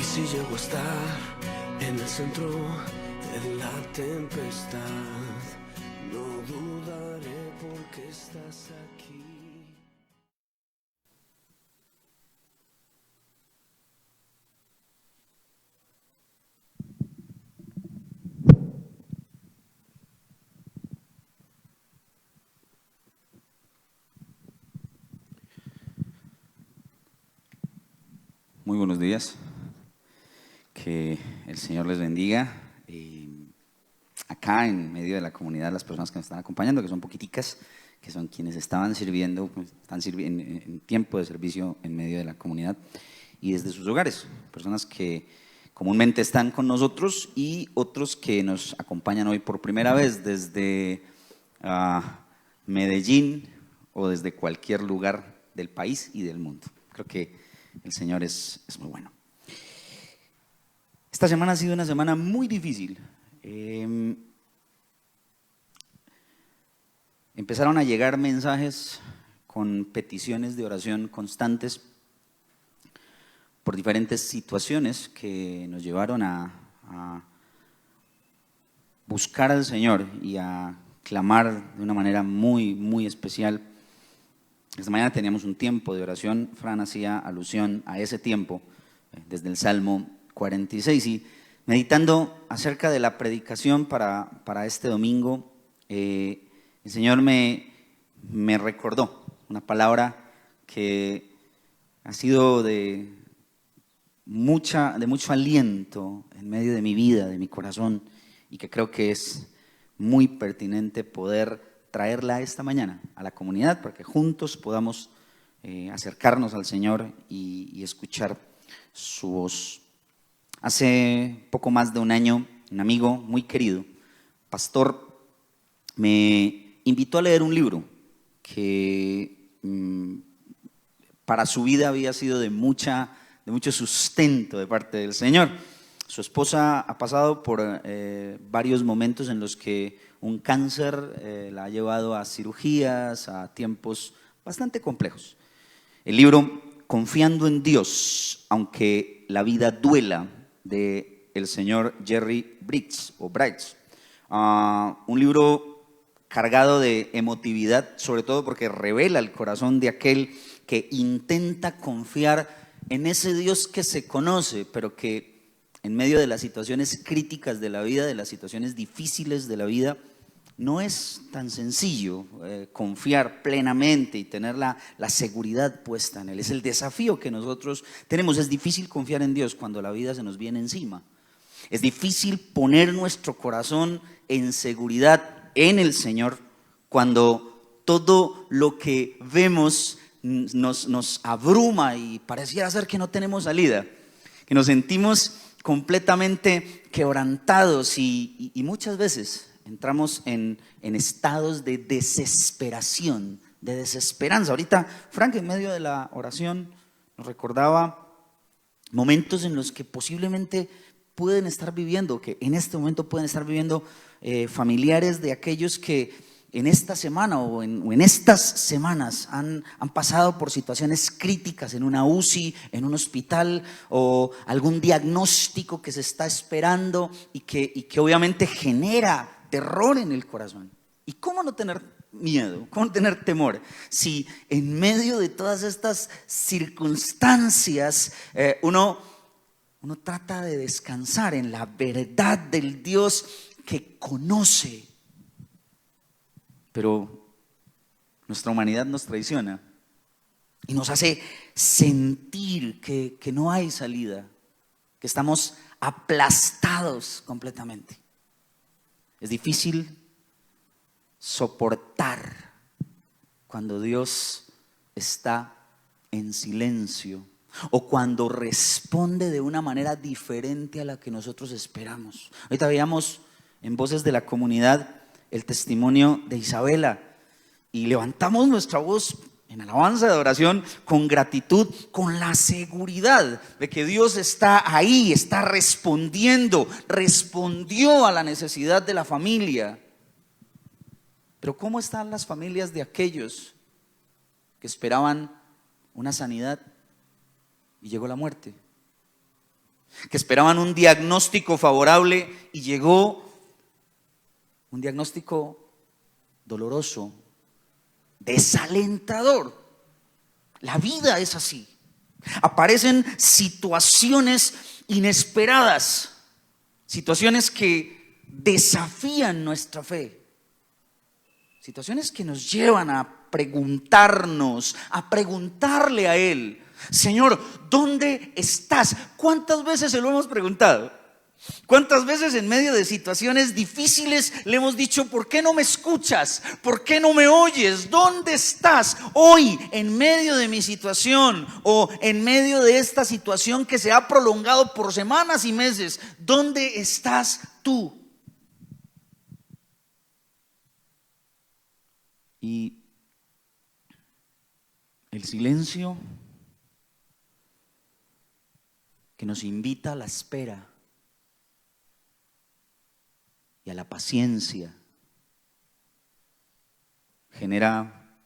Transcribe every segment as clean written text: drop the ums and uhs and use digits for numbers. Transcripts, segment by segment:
Y si llego a estar en el centro de la tempestad, no dudaré porque estás aquí. Muy buenos días, que el Señor les bendiga. Acá en medio de la comunidad, las personas que nos están acompañando, que son poquiticas, que son quienes estaban sirviendo, están en tiempo de servicio en medio de la comunidad y desde sus hogares, personas que comúnmente están con nosotros y otros que nos acompañan hoy por primera vez desde Medellín o desde cualquier lugar del país y del mundo. Creo que el Señor es muy bueno. Esta semana ha sido una semana muy difícil. Empezaron a llegar mensajes con peticiones de oración constantes por diferentes situaciones que nos llevaron a buscar al Señor y a clamar de una manera muy, muy especial. Esta mañana teníamos un tiempo de oración. Fran hacía alusión a ese tiempo desde el Salmo 46 y meditando acerca de la predicación para este domingo, el Señor me recordó una palabra que ha sido de mucho aliento en medio de mi vida, de mi corazón, y que creo que es muy pertinente poder traerla esta mañana a la comunidad para que juntos podamos acercarnos al Señor y escuchar su voz. Hace poco más de un año, un amigo muy querido, pastor, me invitó a leer un libro que para su vida había sido de mucho sustento de parte del Señor. Su esposa ha pasado por varios momentos en los que un cáncer la ha llevado a cirugías, a tiempos bastante complejos. El libro Confiando en Dios, aunque la vida duela, de el señor Jerry Bridges, un libro cargado de emotividad, sobre todo porque revela el corazón de aquel que intenta confiar en ese Dios que se conoce, pero que en medio de las situaciones críticas de la vida, de las situaciones difíciles de la vida, no es tan sencillo confiar plenamente y tener la seguridad puesta en Él. Es el desafío que nosotros tenemos. Es difícil confiar en Dios cuando la vida se nos viene encima. Es difícil poner nuestro corazón en seguridad en el Señor cuando todo lo que vemos nos abruma y pareciera ser que no tenemos salida, que nos sentimos completamente quebrantados y muchas veces entramos en estados de desesperación, de desesperanza. Ahorita Frank en medio de la oración nos recordaba momentos en los que posiblemente pueden estar viviendo, que en este momento pueden estar viviendo familiares de aquellos que en esta semana o en estas semanas han pasado por situaciones críticas en una UCI, en un hospital, o algún diagnóstico que se está esperando y que obviamente genera terror en el corazón. ¿Y cómo no tener miedo? ¿Cómo no tener temor? Si en medio de todas estas circunstancias uno trata de descansar en la verdad del Dios que conoce. Pero nuestra humanidad nos traiciona y nos hace sentir que no hay salida, que estamos aplastados completamente. Es difícil soportar cuando Dios está en silencio o cuando responde de una manera diferente a la que nosotros esperamos. Ahorita veíamos en Voces de la Comunidad el testimonio de Isabela y levantamos nuestra voz en alabanza de oración con gratitud, con la seguridad de que Dios está ahí, está respondió a la necesidad de la familia. Pero ¿cómo están las familias de aquellos que esperaban una sanidad y llegó la muerte? que esperaban un diagnóstico favorable y llegó un diagnóstico doloroso, desalentador. La vida es así. Aparecen situaciones inesperadas, situaciones que desafían nuestra fe, situaciones que nos llevan a preguntarnos, a preguntarle a Él: Señor, ¿dónde estás? ¿Cuántas veces se lo hemos preguntado? ¿Cuántas veces en medio de situaciones difíciles le hemos dicho: ¿por qué no me escuchas? ¿Por qué no me oyes? ¿Dónde estás hoy en medio de mi situación o en medio de esta situación que se ha prolongado por semanas y meses? ¿Dónde estás tú? Y el silencio que nos invita a la espera y a la paciencia genera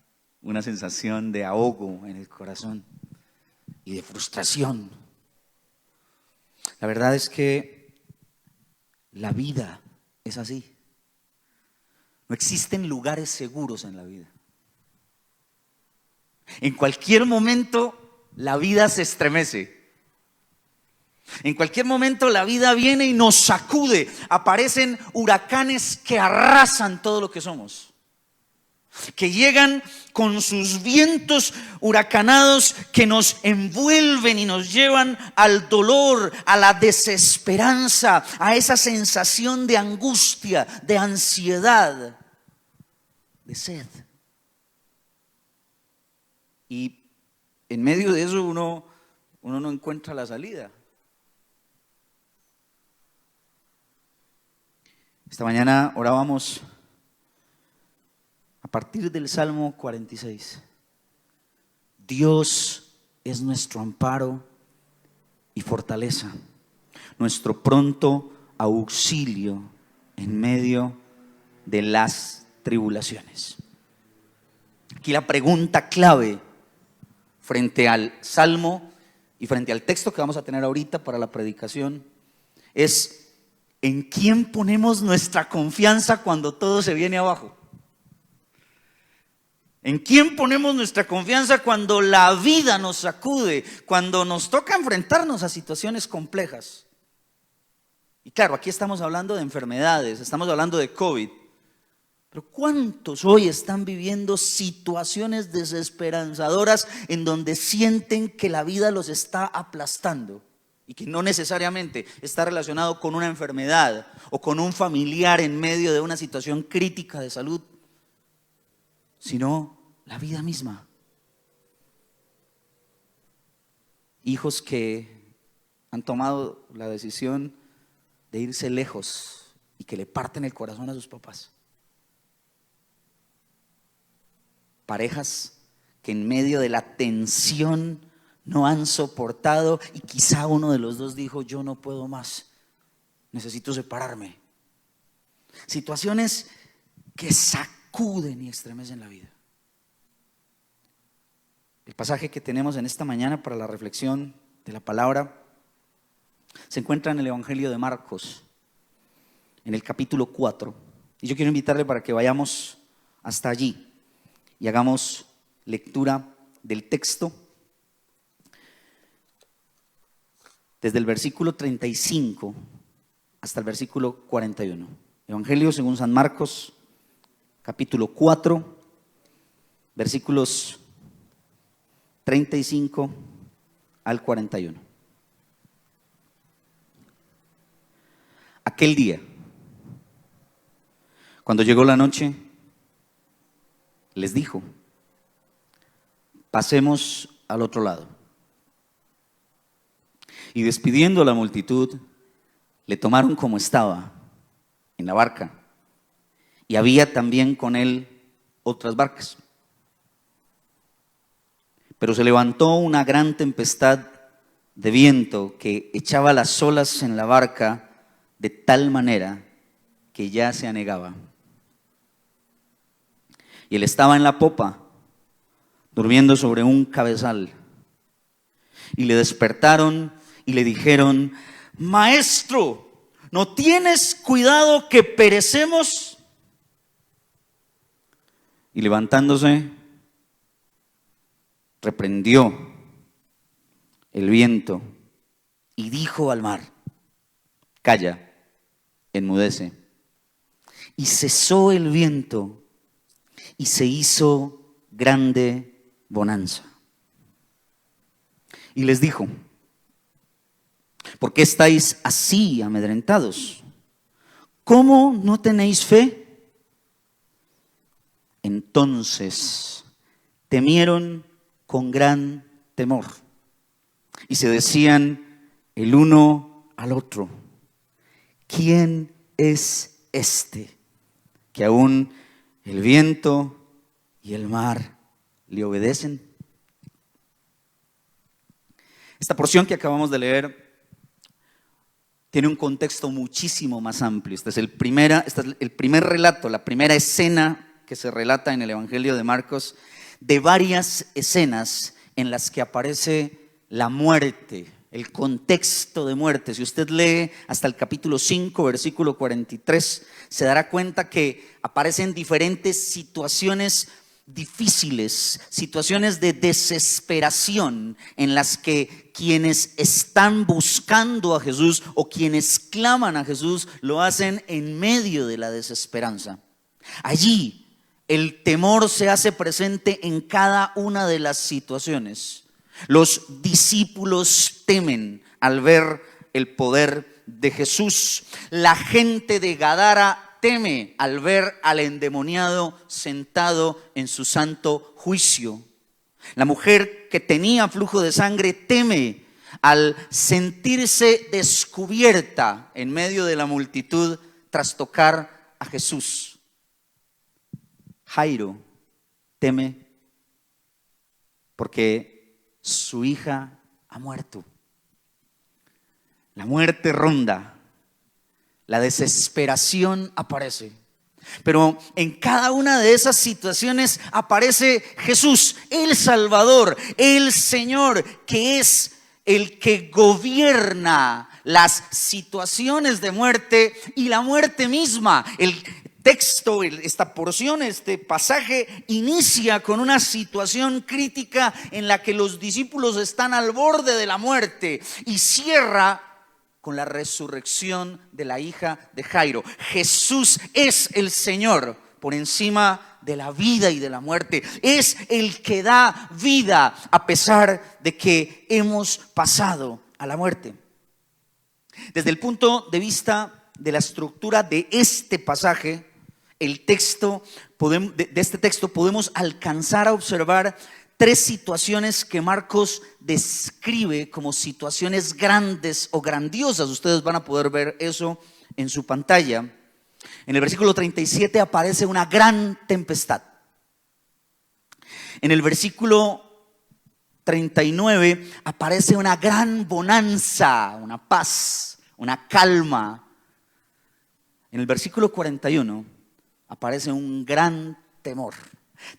una sensación de ahogo en el corazón y de frustración. La verdad es que la vida es así. No existen lugares seguros en la vida. En cualquier momento la vida se estremece. En cualquier momento la vida viene y nos sacude. Aparecen huracanes que arrasan todo lo que somos, que llegan con sus vientos huracanados que nos envuelven y nos llevan al dolor, a la desesperanza, a esa sensación de angustia, de ansiedad, de sed. Y en medio de eso uno no encuentra la salida. Esta mañana orábamos a partir del Salmo 46. Dios es nuestro amparo y fortaleza, nuestro pronto auxilio en medio de las tribulaciones. Aquí la pregunta clave frente al Salmo y frente al texto que vamos a tener ahorita para la predicación es: ¿en quién ponemos nuestra confianza cuando todo se viene abajo? ¿En quién ponemos nuestra confianza cuando la vida nos sacude, cuando nos toca enfrentarnos a situaciones complejas? Y claro, aquí estamos hablando de enfermedades, estamos hablando de COVID. Pero ¿cuántos hoy están viviendo situaciones desesperanzadoras en donde sienten que la vida los está aplastando? Y que no necesariamente está relacionado con una enfermedad o con un familiar en medio de una situación crítica de salud, sino la vida misma. Hijos que han tomado la decisión de irse lejos y que le parten el corazón a sus papás. Parejas que en medio de la tensión no han soportado y quizá uno de los dos dijo: yo no puedo más, necesito separarme. Situaciones que sacuden y estremecen la vida. El pasaje que tenemos en esta mañana para la reflexión de la palabra se encuentra en el Evangelio de Marcos, en el capítulo 4. Y yo quiero invitarle para que vayamos hasta allí y hagamos lectura del texto desde el versículo 35 hasta el versículo 41. Evangelio según San Marcos, capítulo 4, versículos 35 al 41. Aquel día, cuando llegó la noche, les dijo: pasemos al otro lado. Y despidiendo a la multitud, le tomaron como estaba, en la barca, y había también con él otras barcas. Pero se levantó una gran tempestad de viento que echaba las olas en la barca de tal manera que ya se anegaba. Y él estaba en la popa, durmiendo sobre un cabezal. Y le despertaron y le dijeron: Maestro, ¿no tienes cuidado que perecemos? Y levantándose, reprendió el viento y dijo al mar: calla, enmudece. Y cesó el viento y se hizo grande bonanza. Y les dijo: ¿por qué estáis así amedrentados? ¿Cómo no tenéis fe? Entonces temieron con gran temor y se decían el uno al otro: ¿quién es este que aún el viento y el mar le obedecen? Esta porción que acabamos de leer tiene un contexto muchísimo más amplio. Este es el primer relato, la primera escena que se relata en el Evangelio de Marcos, de varias escenas en las que aparece la muerte, el contexto de muerte. Si usted lee hasta el capítulo 5, versículo 43, se dará cuenta que aparecen diferentes situaciones difíciles, situaciones de desesperación en las que quienes están buscando a Jesús o quienes claman a Jesús lo hacen en medio de la desesperanza. Allí el temor se hace presente en cada una de las situaciones. Los discípulos temen al ver el poder de Jesús. La gente de Gadara teme al ver al endemoniado sentado en su santo juicio. La mujer que tenía flujo de sangre teme al sentirse descubierta en medio de la multitud tras tocar a Jesús. Jairo teme porque su hija ha muerto. La muerte ronda. La desesperación aparece. Pero en cada una de esas situaciones aparece Jesús, el Salvador, el Señor, que es el que gobierna las situaciones de muerte y la muerte misma. El texto, esta porción, este pasaje inicia con una situación crítica en la que los discípulos están al borde de la muerte y cierra con la resurrección de la hija de Jairo. Jesús es el Señor por encima de la vida y de la muerte. Es el que da vida a pesar de que hemos pasado a la muerte. Desde el punto de vista de la estructura de este pasaje, de este texto podemos alcanzar a observar tres situaciones que Marcos describe como situaciones grandes o grandiosas. Ustedes van a poder ver eso en su pantalla. En el versículo 37 aparece una gran tempestad. En el versículo 39 aparece una gran bonanza, una paz, una calma. En el versículo 41 aparece un gran temor.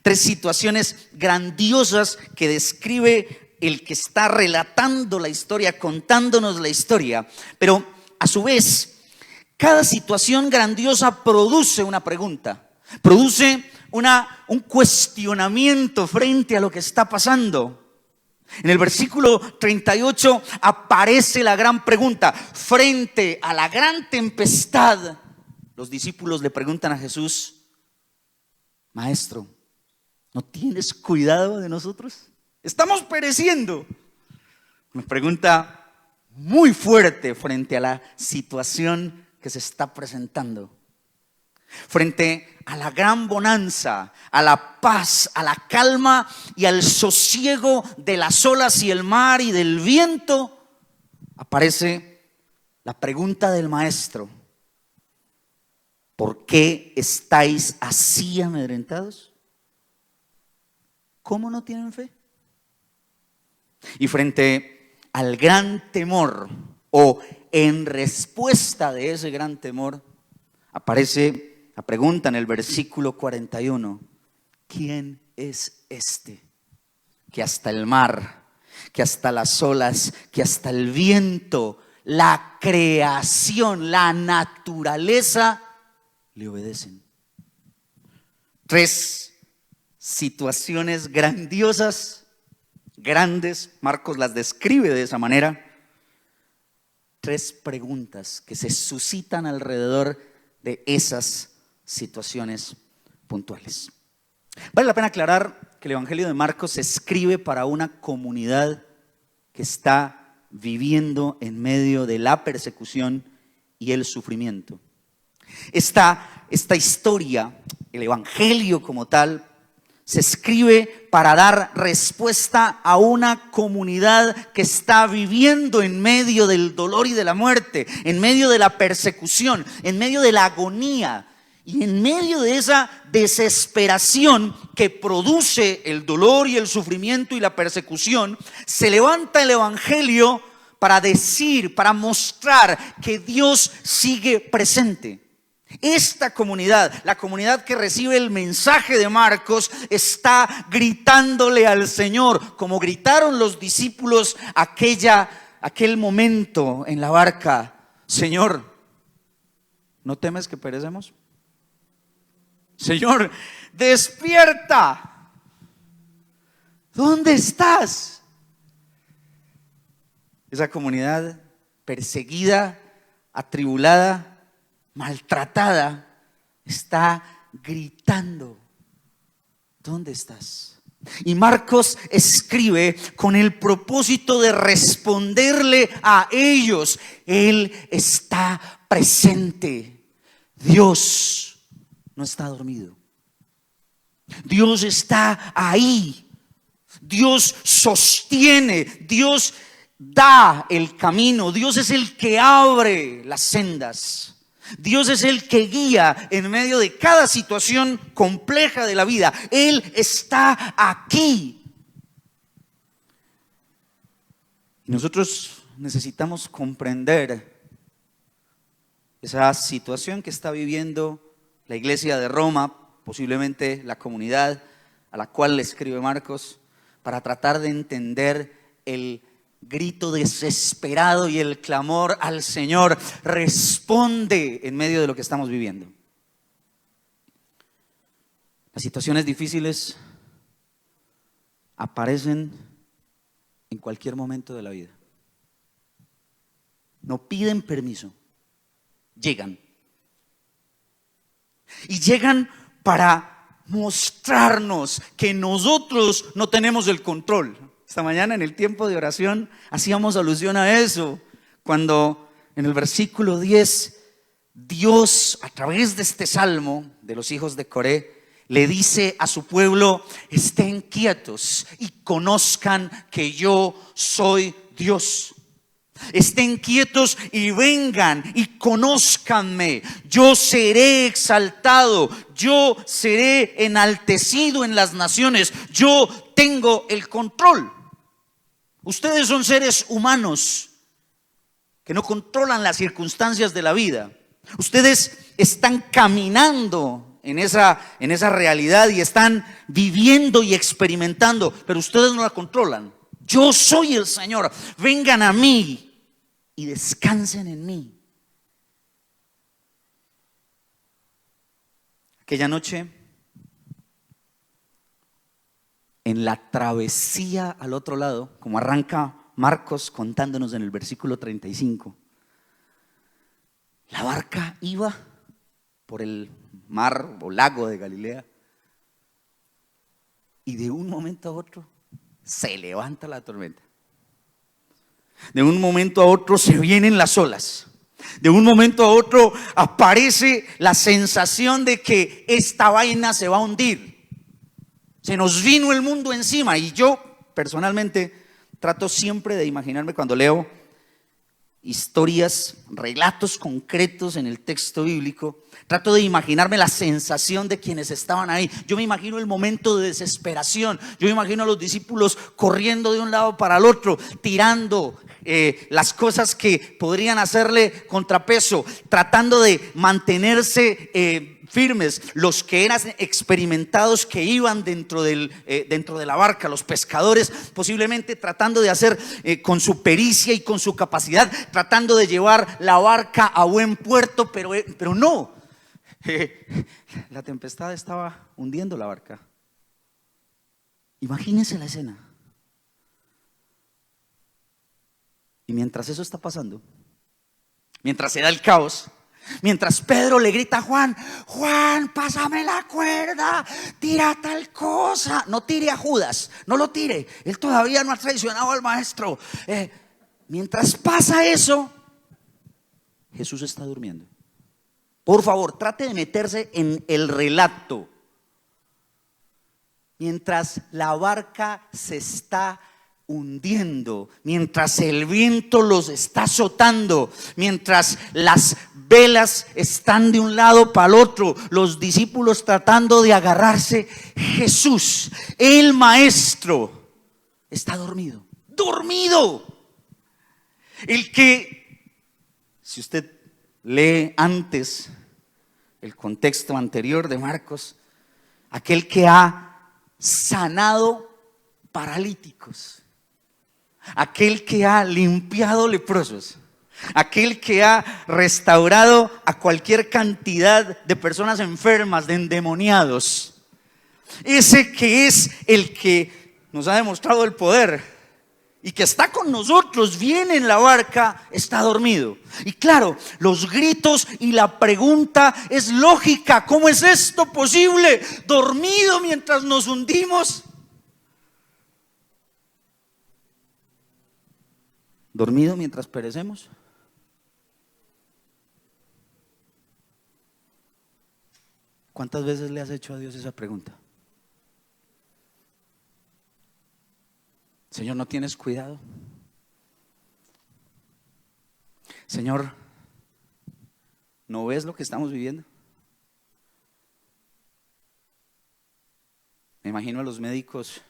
Tres situaciones grandiosas que describe el que está relatando la historia, contándonos la historia. Pero a su vez, cada situación grandiosa produce una pregunta, produce un cuestionamiento frente a lo que está pasando. En el versículo 38 aparece la gran pregunta. Frente a la gran tempestad, los discípulos le preguntan a Jesús: Maestro, ¿no tienes cuidado de nosotros? Estamos pereciendo. Una pregunta muy fuerte frente a la situación que se está presentando. Frente a la gran bonanza, a la paz, a la calma y al sosiego de las olas y el mar y del viento, aparece la pregunta del maestro: ¿por qué estáis así amedrentados? ¿Cómo no tienen fe? Y frente al gran temor, o en respuesta de ese gran temor, aparece la pregunta en el versículo 41: ¿quién es este que hasta el mar, que hasta las olas, que hasta el viento la creación, la naturaleza le obedecen. 3 situaciones grandiosas, grandes, Marcos las describe de esa manera. 3 preguntas que se suscitan alrededor de esas situaciones puntuales. Vale la pena aclarar que el Evangelio de Marcos se escribe para una comunidad que está viviendo en medio de la persecución y el sufrimiento. Esta historia, el Evangelio como tal, se escribe para dar respuesta a una comunidad que está viviendo en medio del dolor y de la muerte, en medio de la persecución, en medio de la agonía y en medio de esa desesperación que produce el dolor y el sufrimiento y la persecución. Se levanta el Evangelio para decir, para mostrar que Dios sigue presente. Esta comunidad, la comunidad que recibe el mensaje de Marcos, está gritándole al Señor, como gritaron los discípulos aquel momento en la barca: Señor, ¿no temes que perecemos? Señor, despierta. ¿Dónde estás? Esa comunidad perseguida, atribulada, maltratada, está gritando: ¿dónde estás? Y Marcos escribe con el propósito de responderle a ellos. Él está presente. Dios no está dormido. Dios está ahí. Dios sostiene. Dios da el camino. Dios es el que abre las sendas. Dios es el que guía en medio de cada situación compleja de la vida. Él está aquí. Y nosotros necesitamos comprender esa situación que está viviendo la iglesia de Roma, posiblemente la comunidad a la cual le escribe Marcos, para tratar de entender el grito desesperado y el clamor al Señor. Responde en medio de lo que estamos viviendo. Las situaciones difíciles aparecen en cualquier momento de la vida. No piden permiso, llegan. Y llegan para mostrarnos que nosotros no tenemos el control. Esta mañana en el tiempo de oración hacíamos alusión a eso, cuando en el versículo 10 Dios, a través de este salmo de los hijos de Coré, le dice a su pueblo: estén quietos y conozcan que yo soy Dios. Estén quietos y vengan y conózcanme. Yo seré exaltado, yo seré enaltecido en las naciones. Yo tengo el control. Ustedes son seres humanos que no controlan las circunstancias de la vida. Ustedes están caminando en esa realidad y están viviendo y experimentando, pero ustedes no la controlan. Yo soy el Señor. Vengan a mí y descansen en mí. Aquella noche, en la travesía al otro lado, como arranca Marcos contándonos en el versículo 35, la barca iba por el mar o lago de Galilea y de un momento a otro se levanta la tormenta. De un momento a otro se vienen las olas. De un momento a otro aparece la sensación de que esta vaina se va a hundir. Se nos vino el mundo encima. Y yo personalmente trato siempre de imaginarme, cuando leo historias, relatos concretos en el texto bíblico, trato de imaginarme la sensación de quienes estaban ahí. Yo me imagino el momento de desesperación. Yo me imagino a los discípulos corriendo de un lado para el otro, tirando las cosas que podrían hacerle contrapeso, tratando de mantenerse firmes, los que eran experimentados, que iban dentro de la barca, los pescadores, posiblemente tratando de hacer con su pericia y con su capacidad, tratando de llevar la barca a buen puerto, pero no. La tempestad estaba hundiendo la barca. Imagínense la escena. Y mientras eso está pasando, mientras se da el caos, mientras Pedro le grita a Juan: Juan, pásame la cuerda, tira tal cosa. No tire a Judas, no lo tire, él todavía no ha traicionado al maestro. Mientras pasa eso, Jesús está durmiendo. Por favor, trate de meterse en el relato. Mientras la barca se está hundiendo, mientras el viento los está azotando, mientras las velas están de un lado para el otro, los discípulos tratando de agarrarse, Jesús, el maestro, está dormido. El que, si usted lee antes el contexto anterior de Marcos, aquel que ha sanado paralíticos, aquel que ha limpiado leprosos, aquel que ha restaurado a cualquier cantidad de personas enfermas, de endemoniados, ese que es el que nos ha demostrado el poder y que está con nosotros, viene en la barca, está dormido. Y claro, los gritos y la pregunta es lógica: ¿cómo es esto posible? Dormido mientras nos hundimos. ¿Dormido mientras perecemos? ¿Cuántas veces le has hecho a Dios esa pregunta? Señor, ¿no tienes cuidado? Señor, ¿no ves lo que estamos viviendo? Me imagino a los médicos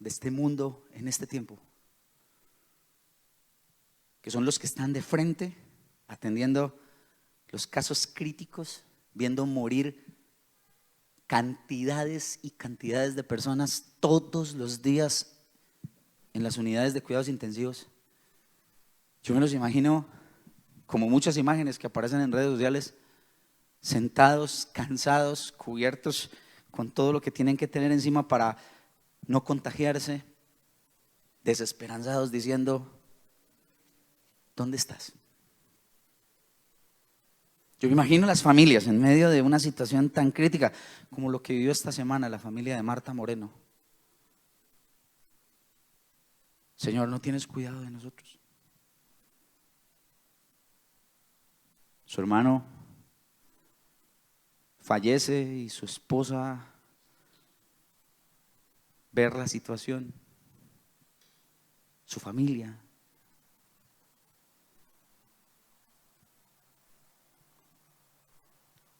de este mundo en este tiempo, que son los que están de frente atendiendo los casos críticos, viendo morir cantidades y cantidades de personas todos los días en las unidades de cuidados intensivos. Yo me los imagino, como muchas imágenes que aparecen en redes sociales, sentados, cansados, cubiertos con todo lo que tienen que tener encima para no contagiarse, desesperanzados, diciendo: ¿dónde estás? Yo me imagino las familias en medio de una situación tan crítica como lo que vivió esta semana la familia de Marta Moreno. Señor, ¿no tienes cuidado de nosotros? Su hermano fallece y su esposa, ver la situación, su familia.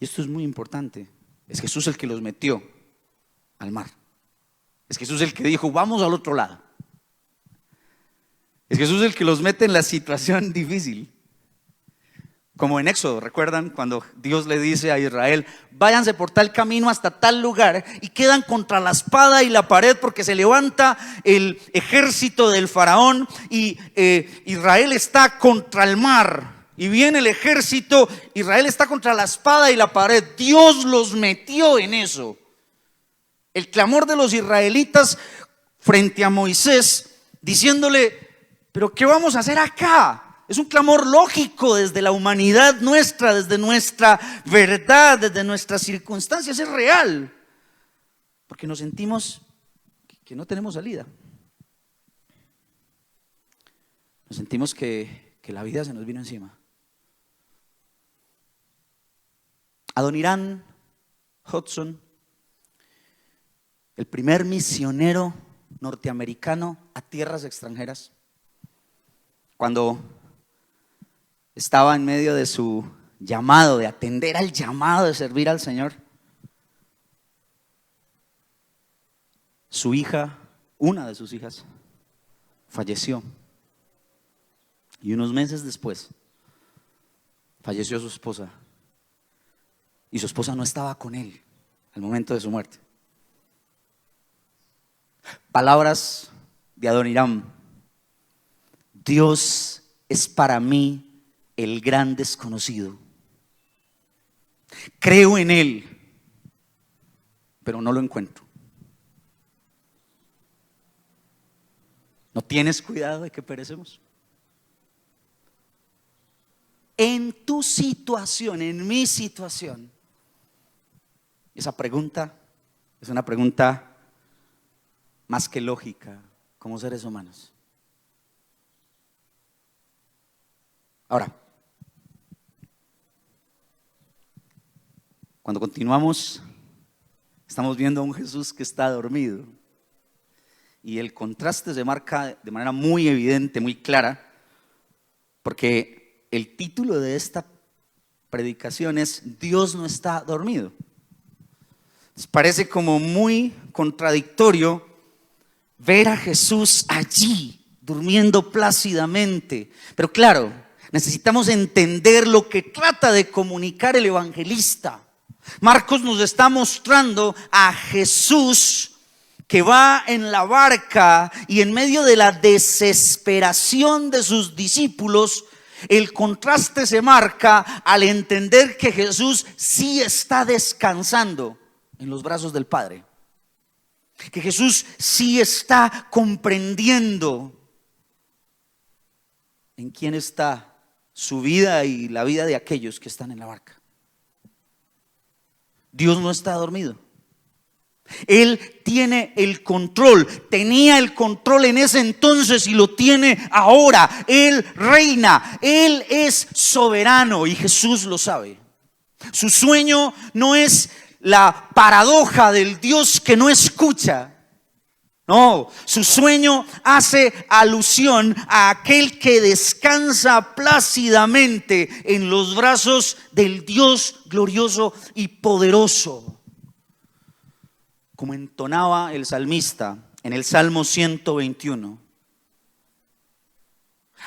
Y esto es muy importante. Es Jesús el que los metió al mar. Es Jesús el que dijo: vamos al otro lado. Es Jesús el que los mete en la situación difícil. Como en Éxodo, ¿recuerdan? Cuando Dios le dice a Israel: váyanse por tal camino hasta tal lugar, y quedan contra la espada y la pared porque se levanta el ejército del faraón y Israel está contra el mar y viene el ejército, Israel está contra la espada y la pared. Dios los metió en eso. El clamor de los israelitas frente a Moisés diciéndole: ¿pero qué vamos a hacer acá? Es un clamor lógico desde la humanidad nuestra, desde nuestra verdad, desde nuestras circunstancias. Es real, porque nos sentimos que no tenemos salida. Nos sentimos que la vida se nos vino encima. Adoniram Hudson, el primer misionero norteamericano a tierras extranjeras, cuando estaba en medio de su llamado, de atender al llamado, de servir al Señor, su hija, una de sus hijas, falleció. Y unos meses después falleció su esposa y su esposa no estaba con él al momento de su muerte. Palabras de Adoniram: Dios es para mí el gran desconocido. Creo en Él, pero no lo encuentro. ¿No tienes cuidado de que perecemos? En tu situación, en mi situación, esa pregunta es una pregunta más que lógica como seres humanos. Ahora, cuando continuamos, estamos viendo a un Jesús que está dormido. Y el contraste se marca de manera muy evidente, muy clara, porque el título de esta predicación es Dios no está dormido. Entonces, parece como muy contradictorio ver a Jesús allí, durmiendo plácidamente. Pero claro, necesitamos entender lo que trata de comunicar el evangelista. Marcos nos está mostrando a Jesús que va en la barca y en medio de la desesperación de sus discípulos, el contraste se marca al entender que Jesús sí está descansando en los brazos del Padre, que Jesús sí está comprendiendo en quién está su vida y la vida de aquellos que están en la barca. Dios no está dormido. Él tiene el control, tenía el control en ese entonces y lo tiene ahora. Él reina, Él es soberano y Jesús lo sabe. Su sueño no es la paradoja del Dios que no escucha. No, su sueño hace alusión a aquel que descansa plácidamente en los brazos del Dios glorioso y poderoso. Como entonaba el salmista en el Salmo 121.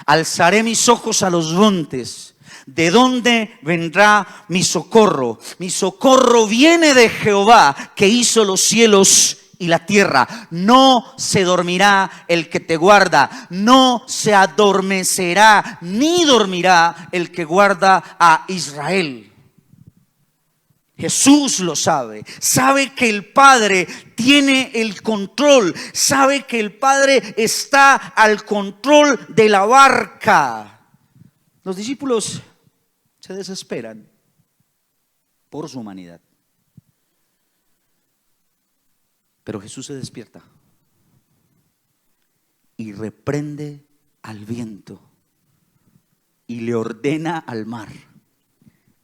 Alzaré mis ojos a los montes. ¿De dónde vendrá mi socorro? Mi socorro viene de Jehová, que hizo los cielos y la tierra. No se dormirá el que te guarda, no se adormecerá ni dormirá el que guarda a Israel. Jesús lo sabe, sabe que el Padre tiene el control, sabe que el Padre está al control de la barca. Los discípulos se desesperan por su humanidad, pero Jesús se despierta y reprende al viento y le ordena al mar: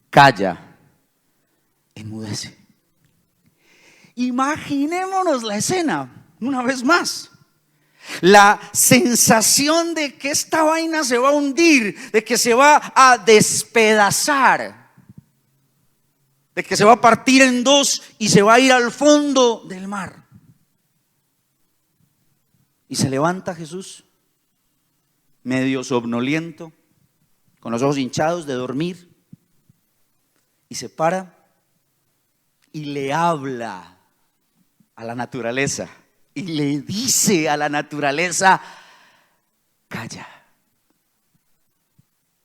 calla, enmudece. Imaginémonos la escena una vez más. La sensación de que esta vaina se va a hundir, de que se va a despedazar, de que se va a partir en dos y se va a ir al fondo del mar. Y se levanta Jesús, medio somnoliento, con los ojos hinchados de dormir, y se para y le habla a la naturaleza y le dice a la naturaleza: calla.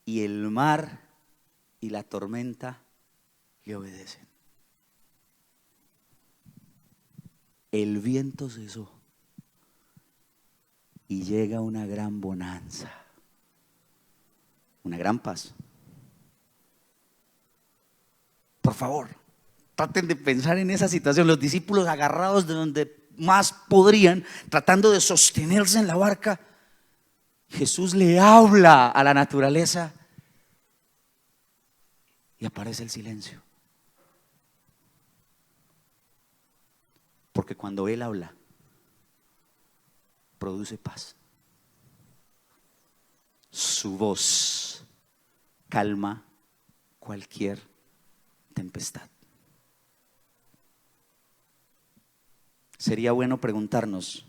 Y el mar y la tormenta le obedecen. El viento cesó y llega una gran bonanza, una gran paz. Por favor, traten de pensar en esa situación, los discípulos agarrados de donde más podrían, tratando de sostenerse en la barca. Jesús le habla a la naturaleza y aparece el silencio. Porque cuando Él habla, produce paz. Su voz calma cualquier tempestad. Sería bueno preguntarnos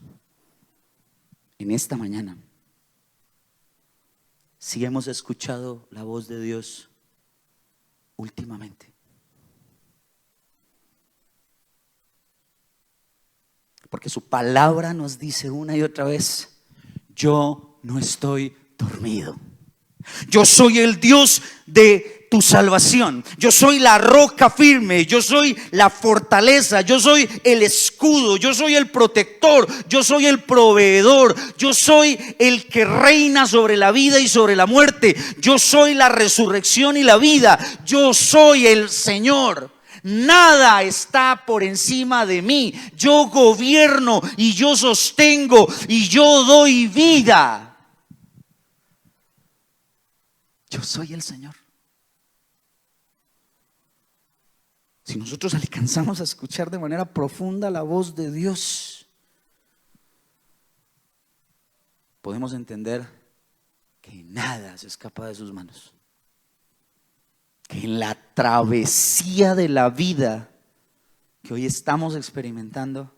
en esta mañana si hemos escuchado la voz de Dios últimamente. Porque su palabra nos dice una y otra vez: yo no estoy dormido. Yo soy el Dios de tu salvación. Yo soy la roca firme. Yo soy la fortaleza. Yo soy el escudo. Yo soy el protector. Yo soy el proveedor. Yo soy el que reina sobre la vida y sobre la muerte. Yo soy la resurrección y la vida. Yo soy el Señor. Nada está por encima de mí. Yo gobierno y yo sostengo y yo doy vida. Yo soy el Señor. Si nosotros alcanzamos a escuchar de manera profunda la voz de Dios, podemos entender que nada se escapa de sus manos. Que en la travesía de la vida que hoy estamos experimentando,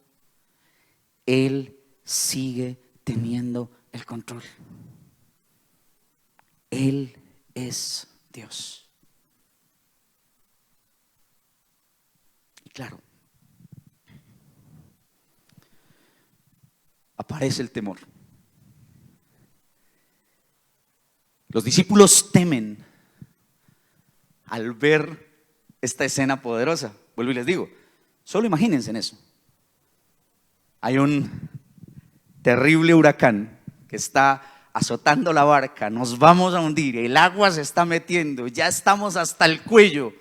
Él sigue teniendo el control. Él es Dios. Y claro, aparece el temor. Los discípulos temen al ver esta escena poderosa. Vuelvo y les digo, solo imagínense en eso. Hay un terrible huracán que está azotando la barca, nos vamos a hundir, el agua se está metiendo, ya estamos hasta el cuello.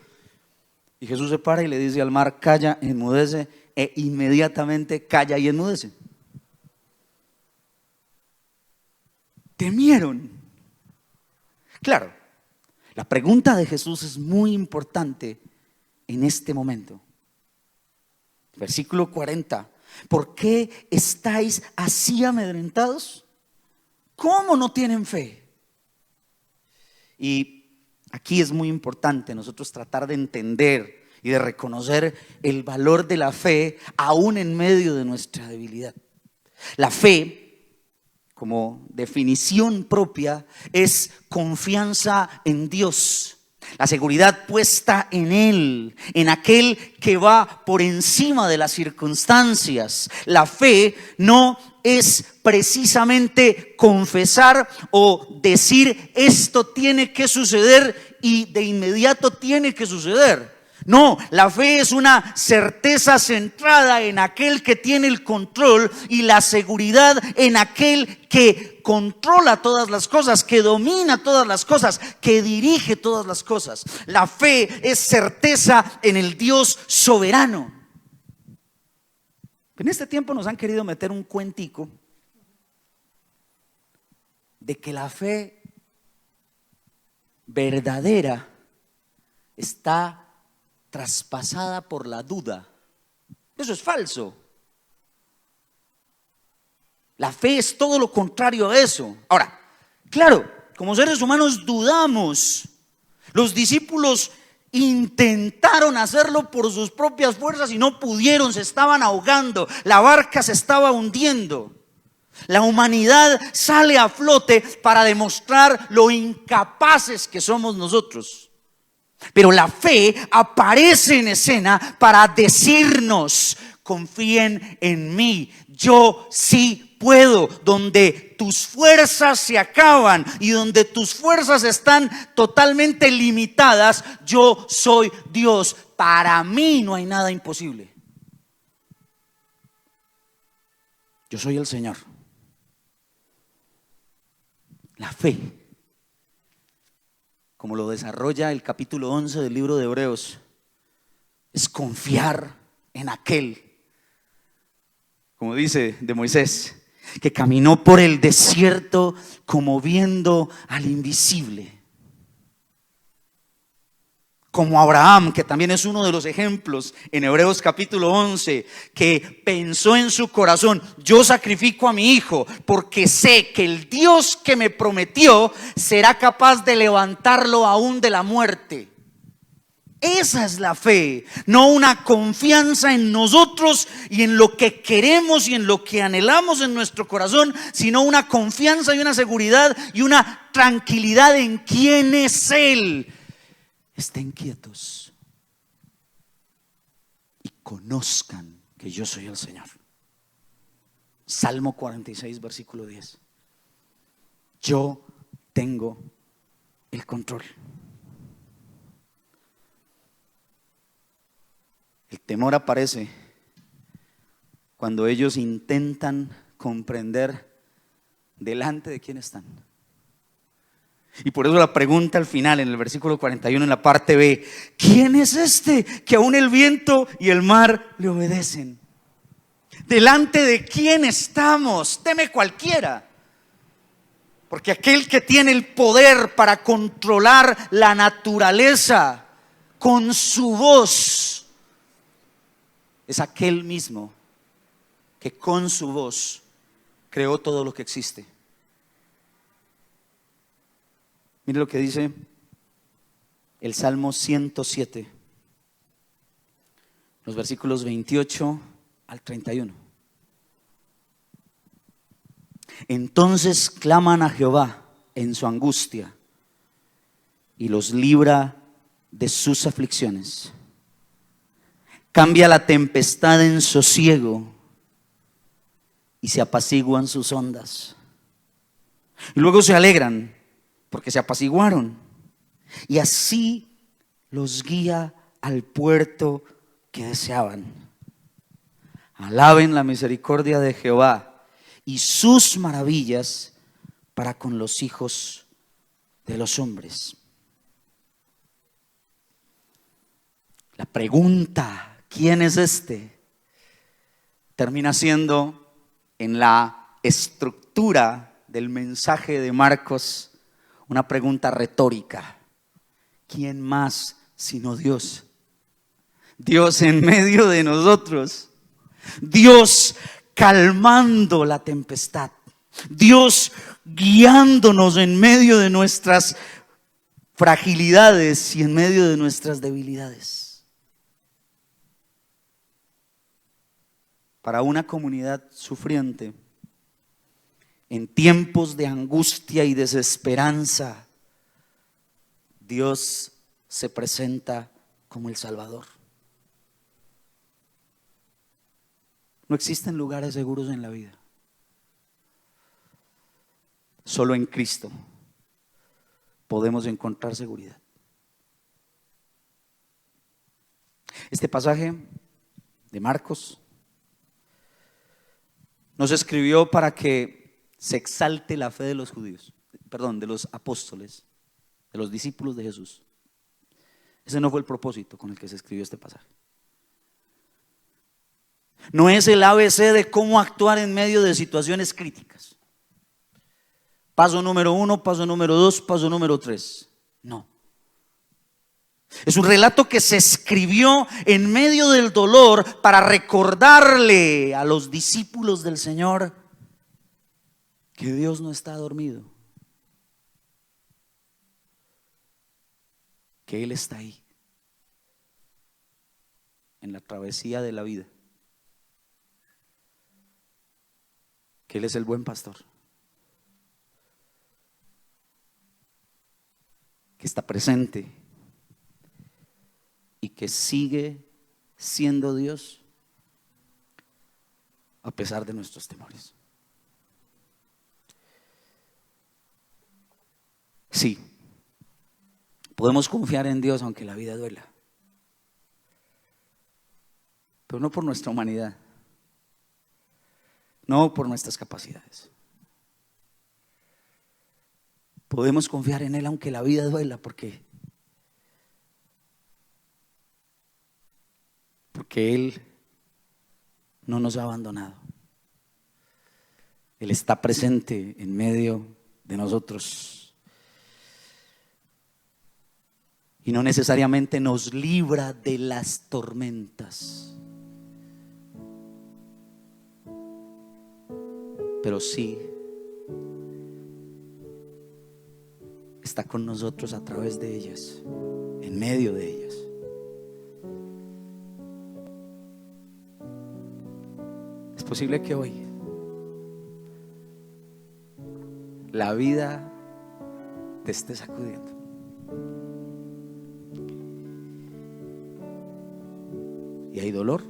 Y Jesús se para y le dice al mar: calla, enmudece, e inmediatamente calla y enmudece. Temieron. Claro, la pregunta de Jesús es muy importante en este momento. Versículo 40. ¿Por qué estáis así amedrentados? ¿Cómo no tienen fe? Y aquí es muy importante nosotros tratar de entender y de reconocer el valor de la fe aún en medio de nuestra debilidad. La fe, como definición propia, es confianza en Dios. La seguridad puesta en Él, en aquel que va por encima de las circunstancias. La fe no es precisamente confesar o decir esto tiene que suceder y de inmediato tiene que suceder. No, la fe es una certeza centrada en aquel que tiene el control y la seguridad en aquel que controla todas las cosas, que domina todas las cosas, que dirige todas las cosas. La fe es certeza en el Dios soberano. En este tiempo nos han querido meter un cuentico de que la fe verdadera está traspasada por la duda. Eso es falso. La fe es todo lo contrario a eso. Ahora, claro, como seres humanos dudamos. Los discípulos intentaron hacerlo por sus propias fuerzas y no pudieron, se estaban ahogando, la barca se estaba hundiendo. La humanidad sale a flote para demostrar lo incapaces que somos nosotros. Pero la fe aparece en escena para decirnos: confíen en mí, yo sí puedo. Donde tus fuerzas se acaban y donde tus fuerzas están totalmente limitadas, yo soy Dios. Para mí no hay nada imposible. Yo soy el Señor. La fe, como lo desarrolla el capítulo 11 del libro de Hebreos, es confiar en aquel, como dice de Moisés, que caminó por el desierto como viendo al invisible. Como Abraham, que también es uno de los ejemplos en Hebreos capítulo 11, que pensó en su corazón: yo sacrifico a mi hijo porque sé que el Dios que me prometió será capaz de levantarlo aún de la muerte. Esa es la fe, no una confianza en nosotros y en lo que queremos y en lo que anhelamos en nuestro corazón, sino una confianza y una seguridad y una tranquilidad en quién es Él. Estén quietos y conozcan que yo soy el Señor. Salmo 46, versículo 10. Yo tengo el control. El temor aparece cuando ellos intentan comprender delante de quién están. Y por eso la pregunta al final, en el versículo 41, en la parte B: ¿quién es este que aún el viento y el mar le obedecen? ¿Delante de quién estamos? Teme cualquiera. Porque aquel que tiene el poder para controlar la naturaleza con su voz es aquel mismo que con su voz creó todo lo que existe. Mire lo que dice el Salmo 107, los versículos 28 al 31. Entonces claman a Jehová en su angustia y los libra de sus aflicciones. Cambia la tempestad en sosiego y se apaciguan sus ondas. Y luego se alegran porque se apaciguaron. Y así los guía al puerto que deseaban. Alaben la misericordia de Jehová y sus maravillas para con los hijos de los hombres. La pregunta, ¿quién es este?, termina siendo, en la estructura del mensaje de Marcos, una pregunta retórica. ¿Quién más sino Dios? Dios en medio de nosotros. Dios calmando la tempestad. Dios guiándonos en medio de nuestras fragilidades y en medio de nuestras debilidades. Para una comunidad sufriente, en tiempos de angustia y desesperanza, Dios se presenta como el Salvador. No existen lugares seguros en la vida. Solo en Cristo podemos encontrar seguridad. Este pasaje de Marcos nos escribió para que se exalte la fe de los judíos, de los apóstoles, de los discípulos de Jesús. Ese no fue el propósito con el que se escribió este pasaje. No es el ABC de cómo actuar en medio de situaciones críticas. Paso número 1, paso número 2, paso número 3. No. Es un relato que se escribió en medio del dolor para recordarle a los discípulos del Señor que Dios no está dormido, que Él está ahí en la travesía de la vida, que Él es el buen pastor, que está presente y que sigue siendo Dios a pesar de nuestros temores. Sí, podemos confiar en Dios aunque la vida duela, pero no por nuestra humanidad, no por nuestras capacidades. Podemos confiar en Él aunque la vida duela, porque Él no nos ha abandonado. Él está presente en medio de nosotros y no necesariamente nos libra de las tormentas, pero sí está con nosotros a través de ellas, en medio de ellas. Es posible que hoy la vida te esté sacudiendo. Y hay dolor.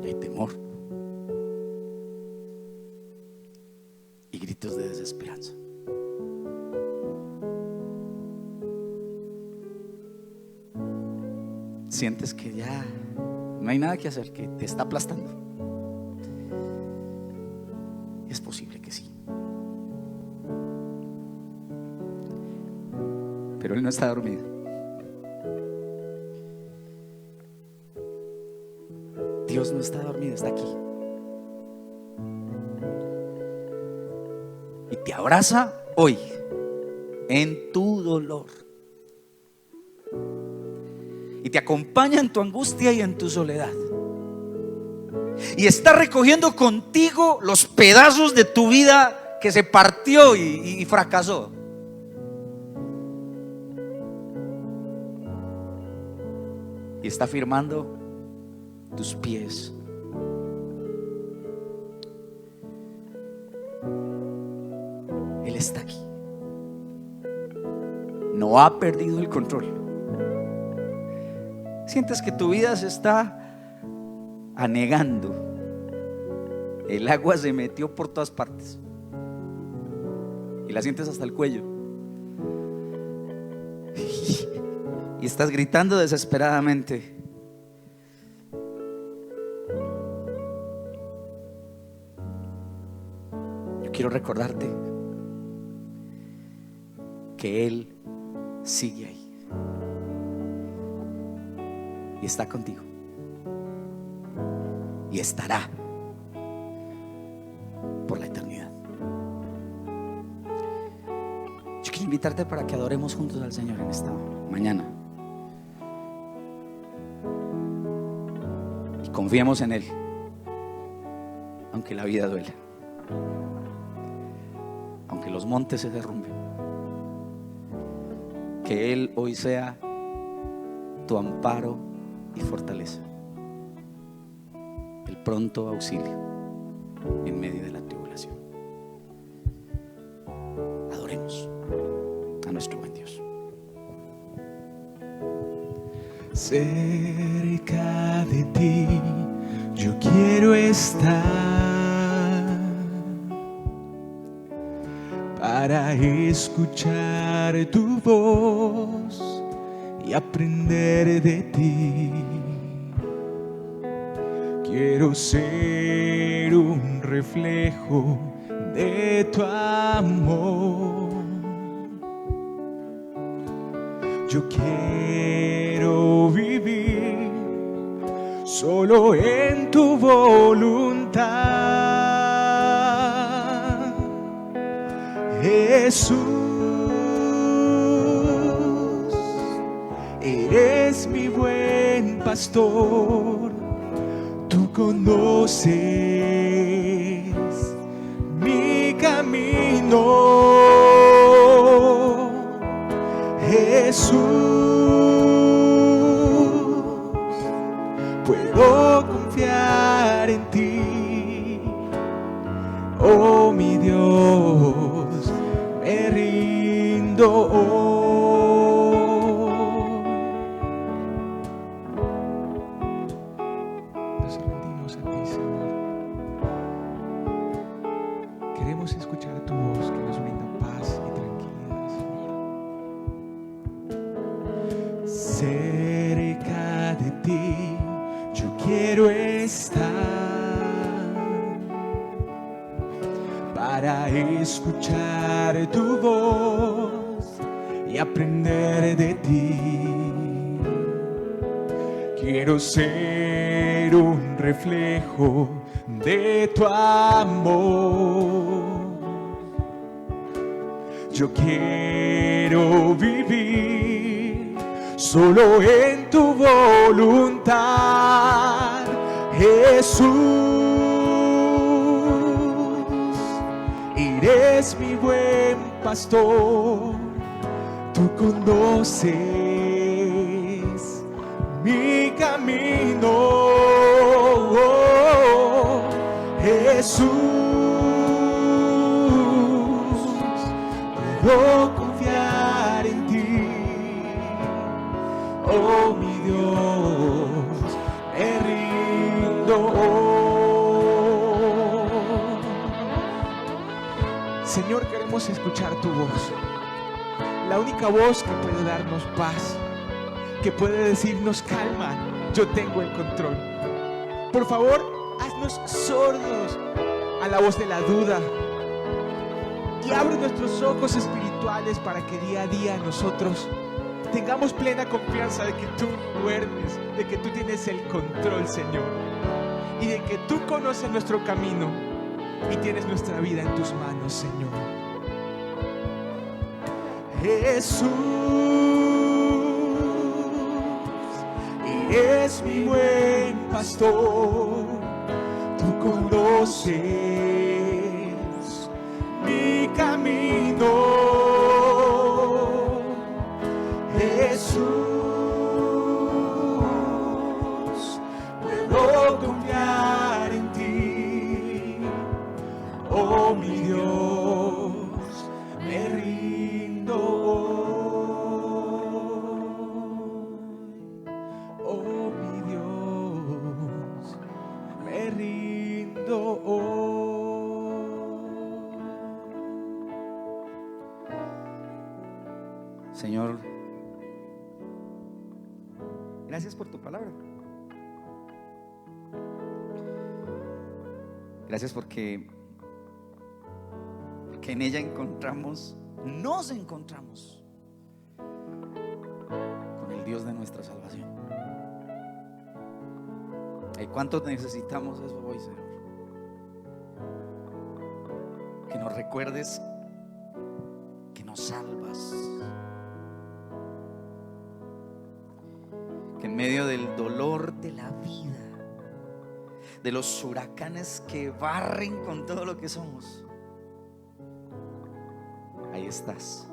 y hay temor y gritos de desesperanza. Sientes que ya no hay nada que hacer, que te está aplastando. Es posible que sí, pero Él no está dormido. Dios no está dormido, está aquí y te abraza hoy en tu dolor y te acompaña en tu angustia y en tu soledad, y está recogiendo contigo los pedazos de tu vida que se partió y fracasó. Y está firmando tus pies. Él está aquí. No ha perdido el control. Sientes que tu vida se está anegando. El agua se metió por todas partes y la sientes hasta el cuello. Y estás gritando desesperadamente. Yo quiero recordarte que Él sigue ahí y está contigo y estará por la eternidad. Yo quiero invitarte para que adoremos juntos al Señor en esta mañana y confiemos en Él, aunque la vida duela, aunque los montes se derrumben. Que Él hoy sea tu amparo y fortaleza, el pronto auxilio en medio de la tribulación. Adoremos a nuestro buen Dios. Cerca de ti yo quiero estar, para escuchar tu voz y aprender de ti. Quiero ser un reflejo de tu amor. Yo quiero vivir solo en tu voluntad, Jesús. Eres mi buen pastor, tú conoces mi camino, Jesús. Puedo confiar en ti, oh mi Dios, me rindo hoy. Nos rendimos a ti, Señor. Queremos escuchar tu voz que nos brinda paz y tranquilidad, Señor. Cerca de ti yo quiero estar, para escuchar tu voz y aprender de ti. Quiero ser un reflejo de tu amor. Yo quiero vivir solo en tu voluntad, Jesús. Eres mi buen pastor, tú conoces mi camino, oh, Jesús. Puedo confiar en ti, oh mi Dios, me rindo. queremos escuchar tu voz. La única voz que puede darnos paz, que puede decirnos calma, yo tengo el control. Por favor, haznos sordos a la voz de la duda y abre nuestros ojos espirituales para que día a día nosotros tengamos plena confianza de que tú duermes, de que tú tienes el control, Señor, y de que tú conoces nuestro camino y tienes nuestra vida en tus manos, Señor. Jesús, es mi buen pastor, tú conoces mi camino. Jesús, puedo confiar en ti, oh mi Dios, me rindo hoy, oh mi Dios, me rindo hoy. Señor, gracias por tu palabra. Gracias porque en ella nos encontramos con el Dios de nuestra salvación. ¿Y cuántos necesitamos eso hoy, Señor? Que nos recuerdes que nos salvas, que en medio del dolor de la vida, de los huracanes que barren con todo lo que somos, ahí estás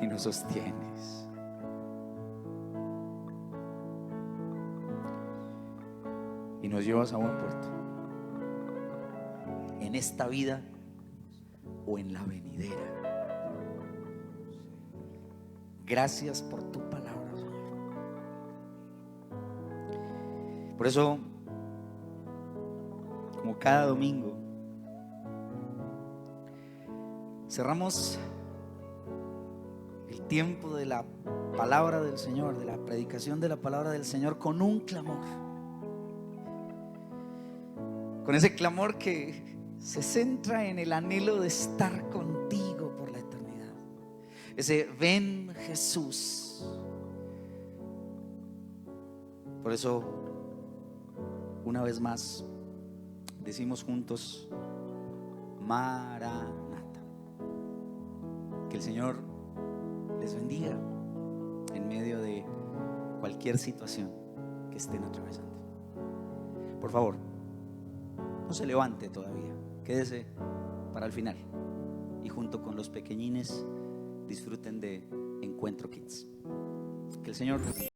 y nos sostienes. Y nos llevas a buen puerto, en esta vida o en la venidera. Gracias por tu palabra, Señor. Por eso, como cada domingo, cerramos el tiempo de la palabra del Señor, de la predicación de la palabra del Señor, con un clamor. Con ese clamor que se centra en el anhelo de estar contigo por la eternidad. Ese ven, Jesús. Por eso, una vez más, decimos juntos: Maranata. Que el Señor les bendiga en medio de cualquier situación que estén atravesando. Por favor, no se levante todavía, quédese para el final y junto con los pequeñines disfruten de Encuentro Kids. Que el Señor les bendiga.